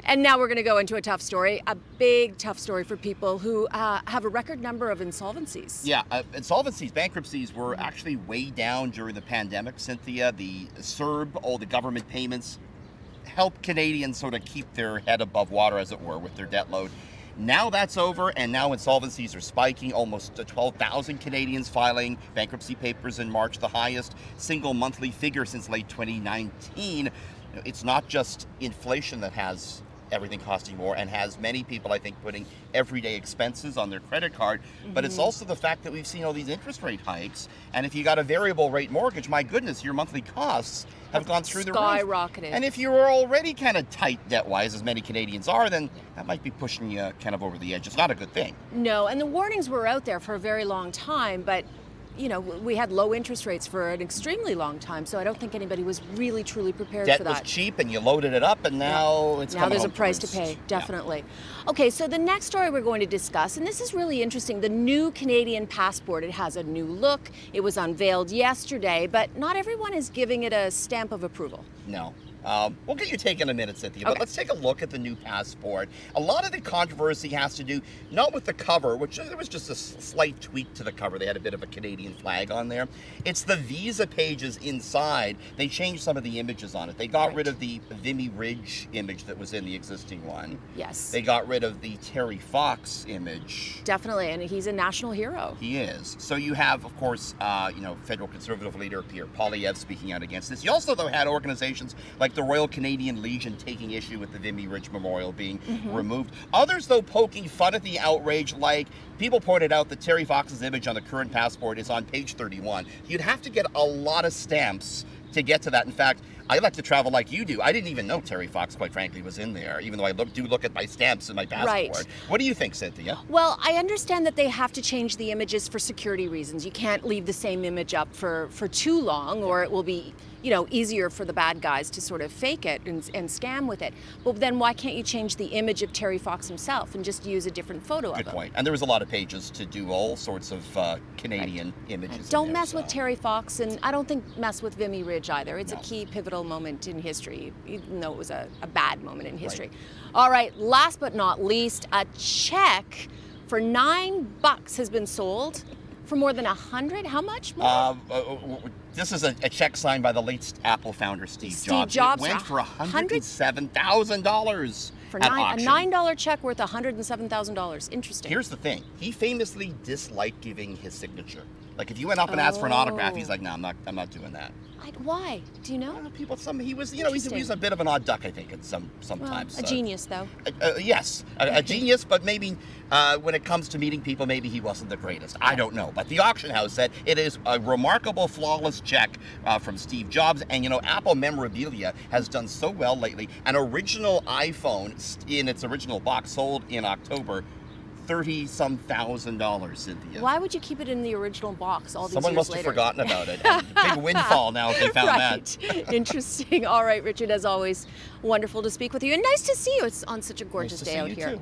And now we're going to go into a tough story, a big tough story for people who have a record number of insolvencies. Yeah, insolvencies, bankruptcies were actually way down during the pandemic, Cynthia. The CERB, all the government payments, helped Canadians sort of keep their head above water, as it were, with their debt load. Now that's over, and now insolvencies are spiking. Almost 12,000 Canadians filing bankruptcy papers in March, the highest single monthly figure since late 2019. It's not just inflation that has everything costing more and has many people, I think, putting everyday expenses on their credit card, but it's also the fact that we've seen all these interest rate hikes, and if you got a variable rate mortgage, my goodness, your monthly costs have gone through the roof. Skyrocketed. And if you were already kind of tight debt-wise, as many Canadians are, then that might be pushing you kind of over the edge. It's not a good thing. No, and the warnings were out there for a very long time, but you know, we had low interest rates for an extremely long time, so I don't think anybody was really truly prepared for that. Debt was cheap and you loaded it up, and now it's coming Now there's home a price to roost. pay, definitely. Yeah. Okay, so the next story we're going to discuss, and this is really interesting, the new Canadian passport. It has a new look. It was unveiled yesterday, but not everyone is giving it a stamp of approval. No. We'll get your take in a minute, Cynthia, but Okay. let's take a look at the new passport. A lot of the controversy has to do not with the cover, which there was just a slight tweak to the cover. They had a bit of a Canadian flag on there. It's the visa pages inside. They changed some of the images on it. They got rid of the Vimy Ridge image that was in the existing one. Yes. They got rid of the Terry Fox image. Definitely, and he's a national hero. He is. So you have, of course, federal Conservative leader Pierre Poilievre speaking out against this. You also, though, had organizations like the Royal Canadian Legion taking issue with the Vimy Ridge Memorial being removed. Others, though, poking fun at the outrage, like people pointed out that Terry Fox's image on the current passport is on page 31. You'd have to get a lot of stamps to get to that. In fact, I like to travel like you do. I didn't even know Terry Fox, quite frankly, was in there, even though I do look at my stamps in my passport. Right. What do you think, Cynthia? Well, I understand that they have to change the images for security reasons. You can't leave the same image up for too long, or it will be, easier for the bad guys to sort of fake it and scam with it. But then why can't you change the image of Terry Fox himself and just use a different photo of him? Good point. And there was a lot of pages to do all sorts of Canadian images. Don't mess with Terry Fox, and I don't think mess with Vimy Ridge either. It's a key pivotal moment in history, even though it was a bad moment in history. Right. All right, last but not least, a check for $9 has been sold for more than 100. How much more? This is a check signed by the late Apple founder Steve Jobs. It went for $107,000 for at a auction. $9 check worth $107,000. Interesting. Here's the thing: he famously disliked giving his signature. Like if you went up and asked for an autograph, he's like, "No, I'm not doing that." Why? Do you know? He was, he's a bit of an odd duck, I think, sometimes. Well, a genius, though. Yes, a genius, but maybe when it comes to meeting people, maybe he wasn't the greatest. I don't know. But the auction house said it is a remarkable, flawless check from Steve Jobs. And, Apple memorabilia has done so well lately. An original iPhone in its original box sold in October. $30-some thousand, Cynthia. Why would you keep it in the original box all these Someone years must later? have forgotten about it. Big windfall now if they found that. Interesting. All right, Richard, as always, wonderful to speak with you. And nice to see you. It's on such a gorgeous day out here. Too.